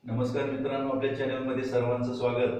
नमस्कार मित्रांनो, आपल्या चॅनलमध्ये सर्वांचं स्वागत.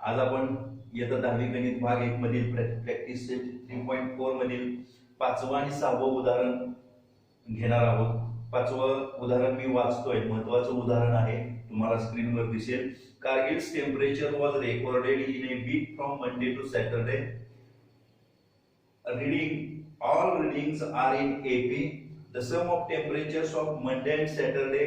आज आपण इयत्ता 10वी गणित भाग 1 मधील प्रॅक्टिस सेट 3.4 मधील पाचवं आणि सहावं उदाहरण घेणार आहोत. पाचवं उदाहरण मी वाचतोय, महत्त्वाचं उदाहरण आहे, तुम्हाला स्क्रीनवर दिसेल. Cargill's temperature was recorded in a week from Monday to Saturday. All readings are in AP. The sum of temperatures of Monday and Saturday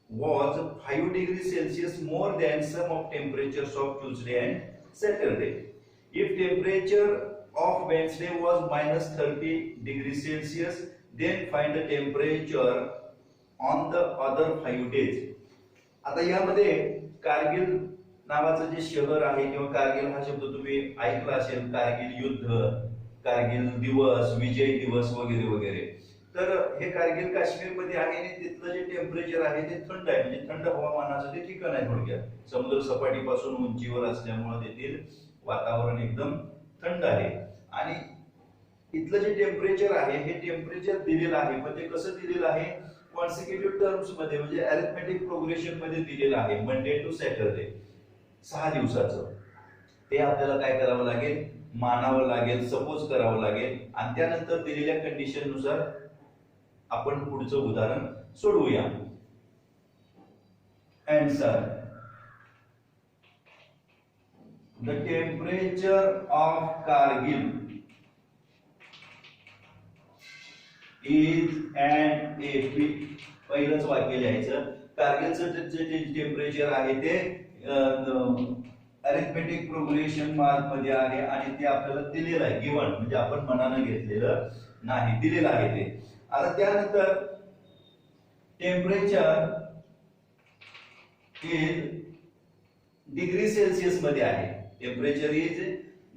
was 5 degrees Celsius more than sum of temperatures of Tuesday and Saturday. If temperature of Wednesday was minus 30 degrees Celsius, then find the temperature on the other 5 days. आता यामध्ये कारगिल नावाचं जे शहर आहे किंवा कारगिल हा शब्द तुम्ही ऐकला असेल, कारगिल युद्ध, कारगिल दिवस, विजय दिवस वगैरे वगैरे. तर हे कारगिल काश्मीरमध्ये आहे आणि तिथलं जे टेम्परेचर आहे ते थंड आहे, म्हणजे थंड हवामानाचं ते ठिकाण आहे. थोडक्यात समुद्र सपाटीपासून उंचीवर असल्यामुळे तेथील वातावरण एकदम थंड आहे. आणि इथलं जे टेम्परेचर आहे हे टेम्परेचर दिलेलं आहे, पण ते कसं दिलेलं आहे? कॉन्सिक्युटिव्ह टर्म्स मध्ये, म्हणजे अरिथमेटिक प्रोग्रेशन मध्ये दिलेलं आहे. मंडे टू सॅटरडे 6 दिवसाचं ते आपल्याला काय करावं लागेल? मानावं लागेल, सपोज करावं लागेल. आणि त्यानंतर दिलेल्या कंडिशन नुसार आपण पुढचं उदाहरण सोडवूया. Answer: the temperature of Kargil is an AP. पहिलंच वाक्य लिहायचं. कारगिलचं जे टेम्परेचर आहे ते अरिथमेटिक प्रोग्रेशन मार्क मध्ये आहे आणि ते आपल्याला दिलेलं आहे. गिवन म्हणजे आपण मनानं घेतलेलं नाही, दिलेलं आहे ते. आता त्यानंतर टेम्परेचर इज डिग्री सेल्सिअस मध्ये आहे. टेम्परेचर इज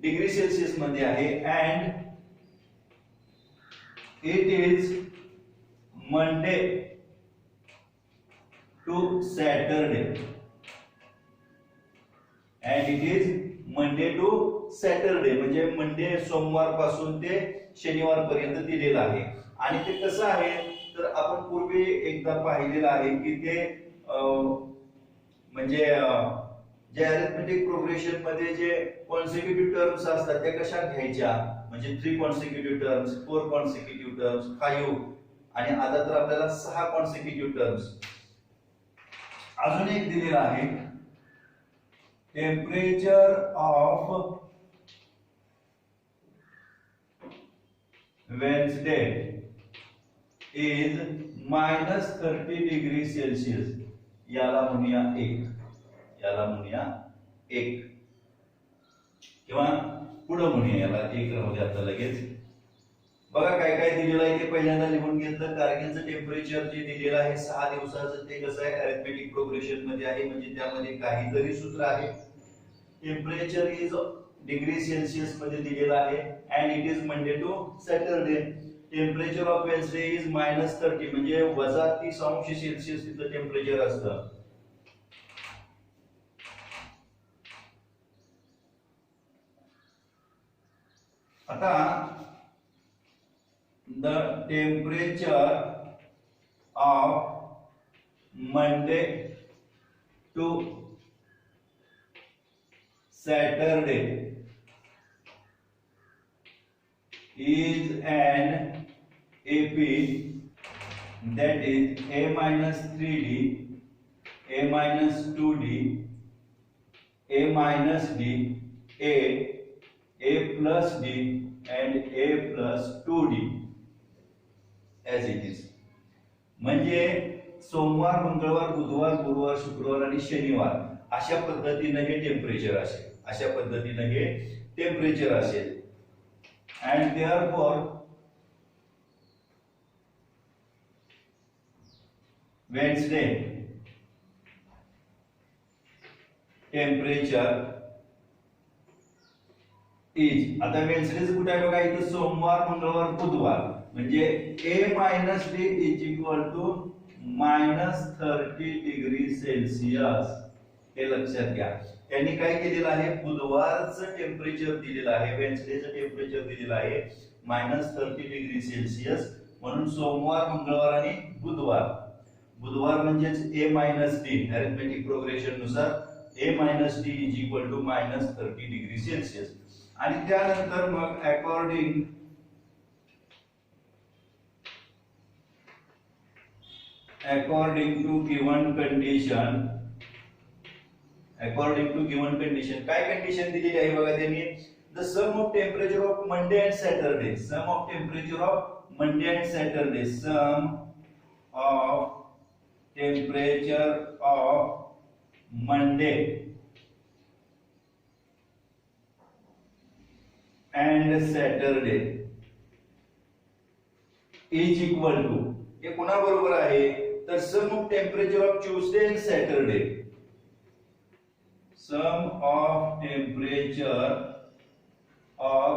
डिग्री सेल्सिअस मध्ये आहे. And it is Monday to Saturday. And it is Monday to Saturday म्हणजे मंडे सोमवार पासून ते शनिवार पर्यंत दिलेलं आहे. आणि ते कसं आहे तर आपण पूर्वी एकदा पाहिलेलं आहे की ते म्हणजे जे अरिथमेटिक प्रोग्रेशन मध्ये जे कॉन्सिक्युटिव्ह टर्म्स असतात त्या कशा घ्यायच्या, म्हणजे 3 कॉन्सिक्युटिव्ह टर्म्स, 4 कॉन्सिक्युटिव्ह टर्म्स, 5, आणि आता तर आपल्याला 6 कॉन्सिक्युटिव्ह टर्म्स. अजून एक दिलेला आहे, temperature of Wednesday is -30 degree Celsius. याला म्हणूया 1, याला म्हणूया 1, किंवा पुढे म्हणूया याला 1 राहू द्या आता लगेच. बघा काय काय दिलेलं आहे ते पहिल्यांदा लिहून घेतलं. कारगिलचं टेम्परेचर जे दिलेलं आहे 6 दिवसाचं ते कसं आहे? अरिथमेटिक प्रोग्रेशन मध्ये आहे, म्हणजे त्यामध्ये काहीतरी सूत्र आहे. टेम्परेचर इज डिग्री सेल्सिअस मध्ये दिलेलं आहे. And it is Monday to Saturday. Temperature of Wednesday is -30 म्हणजे -30 अंश सेल्सिअस तिथलं टेम्परेचर असतं. आता the temperature of Monday to Saturday is an AP, that is A-3D, A-2D, A-D, A+D and A+2D as it is. म्हणजे सोमवार, मंगळवार, बुधवार, गुरुवार, शुक्रवार आणि शनिवार अशा पद्धतीने हे टेम्परेचर असेल. अशा पद्धतीने हे टेम्परेचर असेल. And therefore Wednesday temperature is, आता वेन्सडे कुठे आहे बघा, इथं सोमवार, मंगळवार, बुधवार, म्हणजे A-D is equal to -30 degree Celsius. हे लक्षात घ्या. त्यांनी काय केलेलं आहे? बुधवारचं टेम्परेचर दिलेलं आहे, वेन्सडेचं टेम्परेचर दिलेलं आहे -30 डिग्री सेल्सिअस. म्हणून सोमवार, मंगळवार आणि बुधवार बुधवार म्हणजेच A minus T arithmetic progression नुसार A minus T is equal to minus 30 degree Celsius. आणि त्यानंतर मग अकॉर्डिंग टू गिवन कंडिशन काय कंडिशन दिलेली आहे बघा त्यांनी. The sum of temperature of Monday and Saturday sum of temperature of Monday and Saturday sum of temperature of Monday and Saturday is equal to हे कोणा बरोबर आहे तर sum of temperature of Tuesday and Saturday sum of temperature of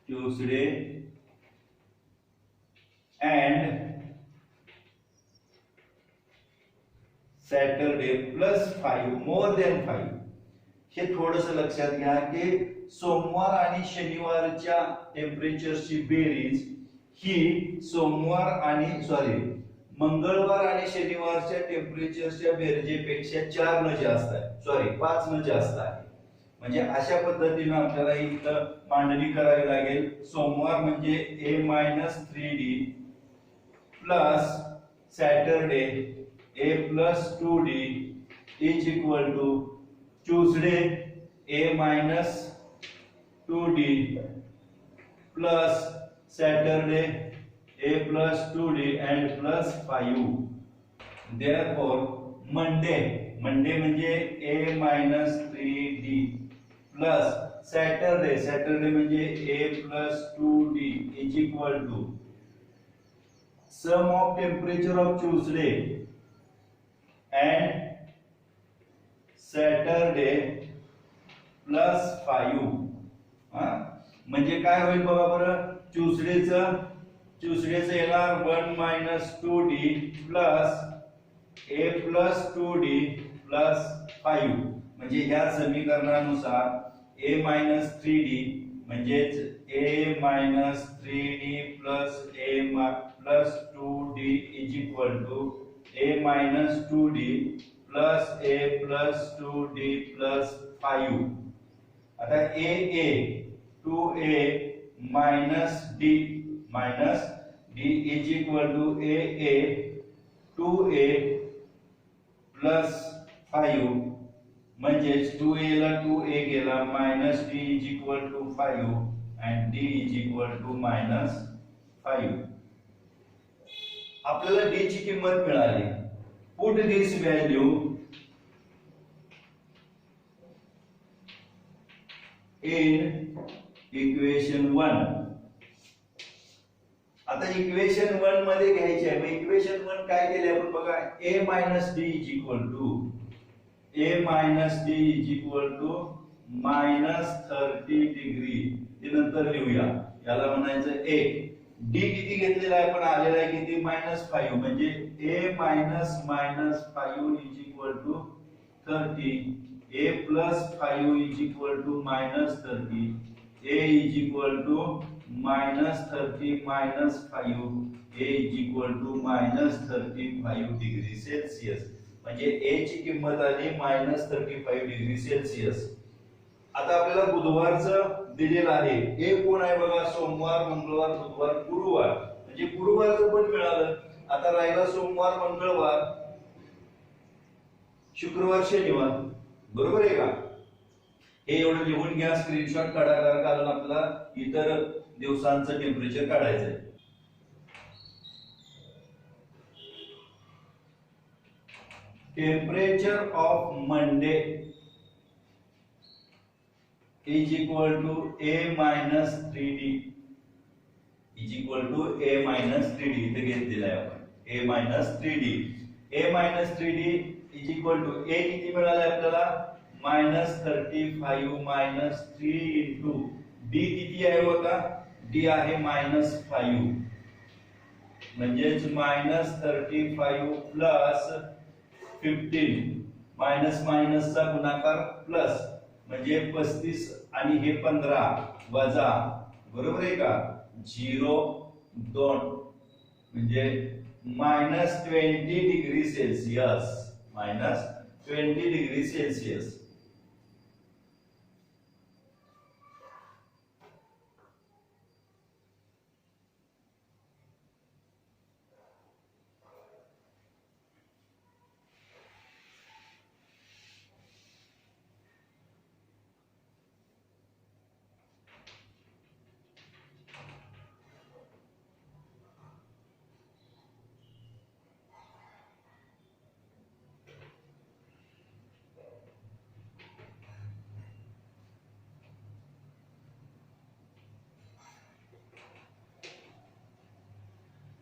Tuesday and Saturday plus 5 more than 5. हे थोडस लक्षात घ्या की सोमवार आणि शनिवारच्या टेम्परेचरची बेरीज ही मंगळवार आणि शनिवारच्या टेम्परेचरच्या बेरजेपेक्षा 4 न जास्त आहे 5 न जास्त आहे. म्हणजे अशा पद्धतीने आपल्याला इथं मांडणी करावी लागेल. सोमवार म्हणजे A minus 3d plus Saturday A plus 2d is equal to Tuesday A minus 2d plus Saturday a plus 2d and plus 5. Therefore Monday म्हणजे a minus 3d plus Saturday म्हणजे a plus 2d is equal to sum of temperature of Tuesday and Saturday plus 5. म्हणजे काय होईल बघा बरं. ट्यूसडेचं येणार 1 minus 2d plus a plus 2d plus 5. म्हणजे ह्या समीकरणानुसार a minus 3d म्हणजेच a minus 3d plus a plus 2d is equal to a minus 2d plus a plus 2d plus 5. आता a 2a minus d is equal to a 2a plus 5 म्हणजेच 2a ला 2a गेला minus d is equal to 5 and d is equal to minus 5. आपल्याला d ची किंमत मिळाली. Put this value in equation 1. आता equation 1 मध्ये घ्यायचे आहे. इक्वेशन 1 काय केले आपण बघा. a minus d is equal to minus 30 degree. ते नंतर लिहूया. याला म्हणायचं a. d किती घेतलेला आहे पण आलेला आहे किती -5 म्हणजे a minus 5 is equal to 30. a plus 5 is equal to minus 30. a is equal to minus 30 minus 5. a is equal to minus 35 degree Celsius. म्हणजे a ची किंमत आली -35 डिग्री सेल्सिअस. आता आपल्याला बुधवारचं दिलेलं आहे. a कोण आहे बघा. सोमवार मंगळवार बुधवार गुरुवार म्हणजे गुरुवारचं पण मिळालं. आता राहिला सोमवार मंगळवार शुक्रवार शनिवार. बरोबर आहे का. हे एवढं लिहून घ्या. स्क्रीनशॉट काढा कारण आपल्याला इतर दिवसांचं टेम्परेचर काढायचंय. Temperature of Monday is equal to a minus 3d is equal to a minus 3d. इथे घेतलेलं आहे आपण a minus 3d. a minus 3d is equal to a किती मिळालं आपल्याला -35 minus 3 into d किती आहे बघा. d आहे -5 म्हणजेच -35 plus 15 मायनस मायनसचा गुणाकार प्लस म्हणजे 35 आणि हे 15 वजा, बरोबर आहे का, 0.2 म्हणजे -20 degree Celsius, -20 degree Celsius.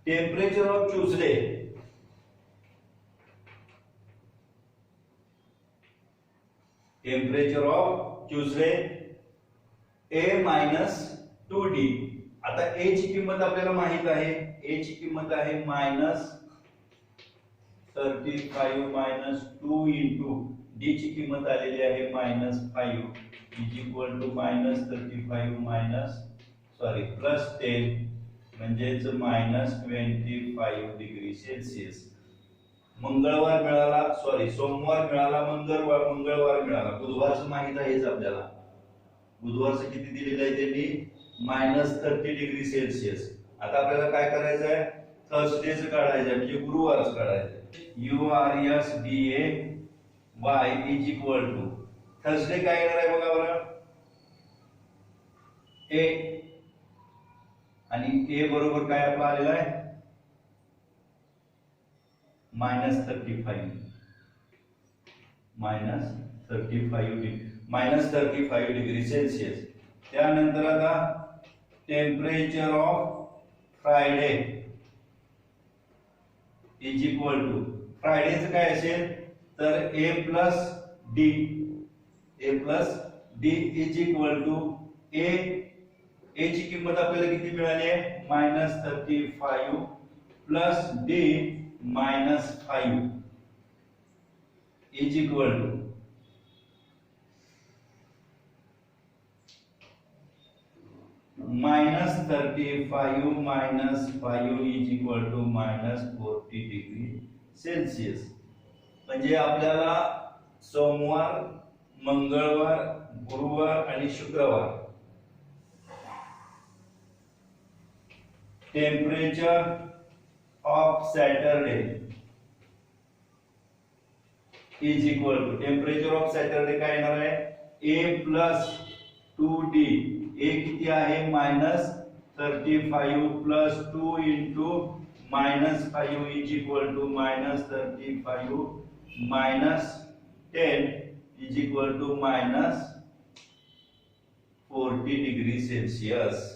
Temperature of Tuesday, A-2D. आता A ची किंमत आपल्याला माहित आहे, A ची किंमत आहे -35 -2 इंटू D ची किंमत आलेली आहे -5 इज इक्वल टू +10 म्हणजेच -25 डिग्री सेल्सिअस. मंगळवार मिळाला, सोमवार मिळाला, मंगळवार मिळाला, बुधवारचं माहित आहेच आपल्याला. बुधवारचं किती दिलेलं आहे त्यांनी, -30 डिग्री सेल्सिअस. आता आपल्याला काय करायचं आहे, थर्सडेचं काढायचं आहे, म्हणजे गुरुवारच काढायचं आहे. URSDAY is equal to Thursday काय येणार आहे बघा बरं, A आणि A बरोबर काय आपला आलेला आहे -35 डिग्री सेल्सिअस. त्यानंतर आता temperature of Friday is equal to, फ्रायडेचं काय असेल तर A plus D is equal to A ची किंमत आपल्याला किती मिळाली आहे, -35 plus D -5 is equal to -35 -5 is equal to -40 degree Celsius. म्हणजे आपल्याला सोमवार, मंगळवार, गुरुवार आणि शुक्रवार temperature of Saturday is equal to, temperature of Saturday काय येणार आहे, A प्लस 2D. A किती आहे -35 plus 2 into -5 is equal to -35 -10 is equal to -40 degree Celsius.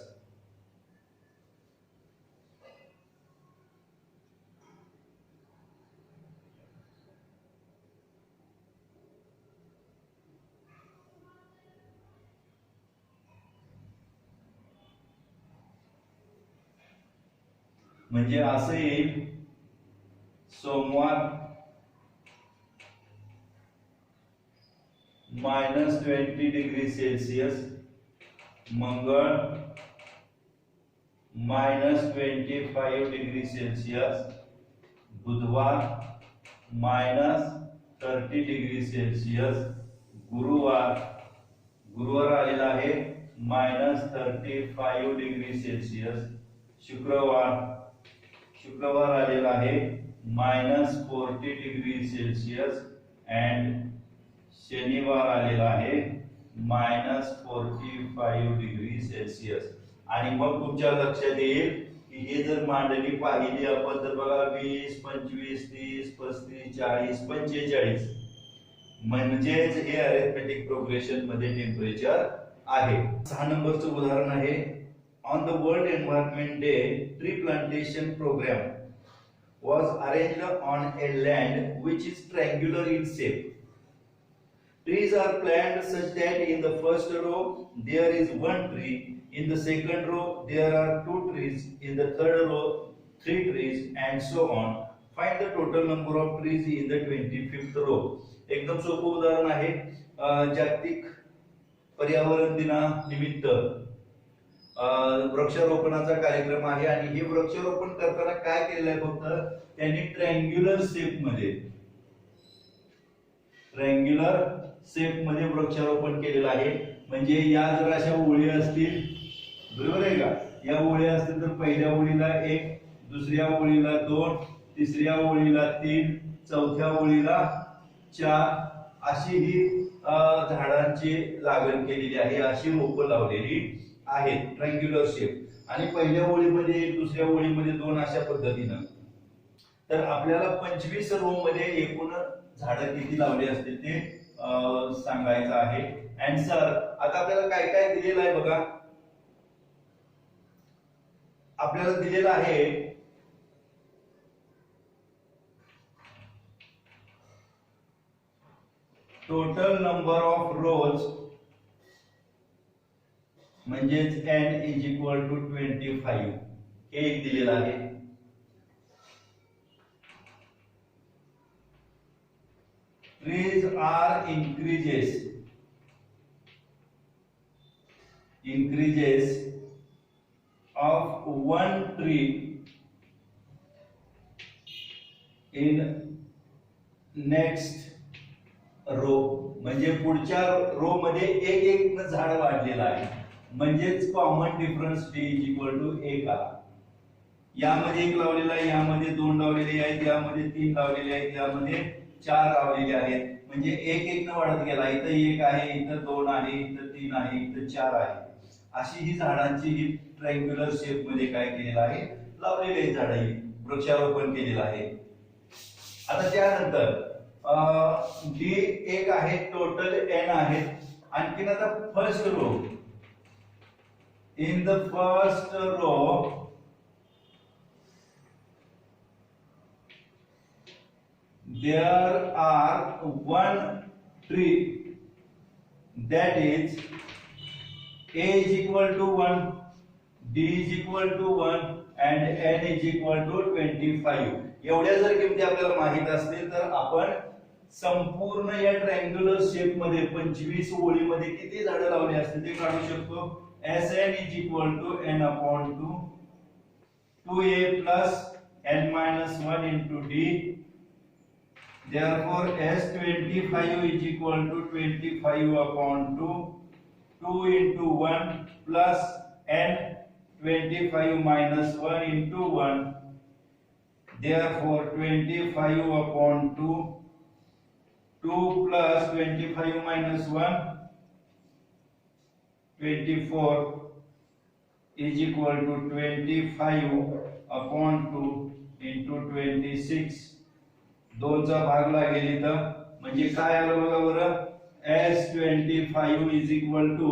म्हणजे असं येईल, सोमवार -20 डिग्री सेल्सिअस, मंगळ -25 डिग्री सेल्सिअस, बुधवार -30 डिग्री सेल्सिअस, गुरुवार आलेला आहे -35 डिग्री सेल्सिअस, शुक्रवार आलेला आहे -40 डिग्री सेल्सिअस अँड शनिवार आलेला आहे -45 डिग्री सेल्सिअस. आणि मग तुमच्या लक्षात येईल की हे जर मांडणी पाहिली आपण तर बघा 20 25 30 35 40 45 म्हणजेच हे अरिथमेटिक प्रोग्रेशन मध्ये टेम्परेचर आहे. 6 नंबरचं उदाहरण आहे, on the World Environment Day, tree plantation program was arranged on a land which is triangular in shape. Trees are planted such that in the first row there is one tree, in the second row there are two trees, in the third row three trees, and so on. Find the total number of trees in the 25th row. एकदम सोपं उदाहरण आहे. जागतिक पर्यावरण दिनानिमित्त वृक्षारोपणाचा कार्यक्रम आहे आणि हे वृक्षारोपण करताना काय केलेलं आहे, फक्त त्यांनी ट्रँग्युलर शेप मध्ये वृक्षारोपण केलेलं आहे. म्हणजे या जर अशा ओळी असतील, बरोबर आहे का, या ओळी असतील तर पहिल्या ओळीला 1, दुसऱ्या ओळीला 2, तिसऱ्या ओळीला 3, चौथ्या ओळीला 4 अशी ही झाडांची लागण केलेली आहे, अशी रोपं लावलेली आहेत ट्रँग्युलर शेप. आणि पहिल्या ओळीमध्ये 1, दुसऱ्या ओळीमध्ये 2 अशा पद्धतीनं. तर आपल्याला 25 रो मध्ये एकूण झाडं किती लावली असतील ते सांगायचं आहे. आन्सर आता आपल्याला काय काय दिलेलं आहे बघा. आपल्याला दिलेलं आहे टोटल नंबर ऑफ रोज म्हणजेच n इज इक्वल टू 25 हे एक दिलेलं आहे. Trees are increases of one tree in next row. म्हणजे पुढच्या रो मध्ये एक झाड वाढलेलं आहे, म्हणजेच common difference d is equal to 1 आला. यामध्ये 1 लावलेला आहे, यामध्ये 2 लावलेले आहेत, यामध्ये 3 लावलेले आहेत, यामध्ये 4 लावलेले आहेत. म्हणजे एक न वाढत गेला. इथं 1 आहे, इथं 2 आहे, इथं 3 आहे, इथं 4 आहे. अशी ही झाडांची ही ट्रँग्युलर शेप मध्ये काय केलेलं आहे, लावलेली आहे झाडं, ही वृक्षारोपण केलेलं आहे. आता त्यानंतर डी 1 आहे, टोटल n आहे. आणखीन आता first row, in the first row there are one tree that is a is equal to 1, d is equal to 1 and n is equal to 25. एवढ्या जर किमती आपल्याला माहित असतील तर आपण संपूर्ण या ट्रँग्युलर शेप मध्ये 25 ओळीमध्ये किती झाडं लावली असतील ते काढू शकतो. Sn is equal to n upon 2 2a plus n minus 1 into d. Therefore S25 is equal to 25 upon 2 2 into 1 plus n 25 minus 1 into 1. Therefore 25 upon 2 2 plus 25 minus 1 24 is equal to 25 upon 2 into 26. 2 चा भाग लागेल इथं, म्हणजे काय आलं बघा बरं. S25 is equal to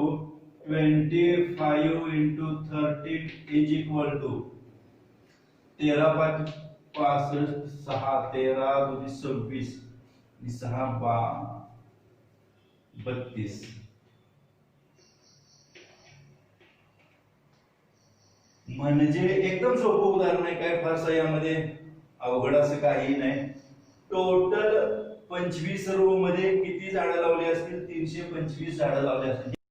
25 into 13 is equal to 13 5 65 6 13 2 26 6 32. म्हणजे एकदम सोपं उदाहरण आहे, काय फारसं यामध्ये अवघड असं काही नाही. टोटल 25 रो मध्ये किती झाडं लावली असतील, 325 झाडं लावली असतील.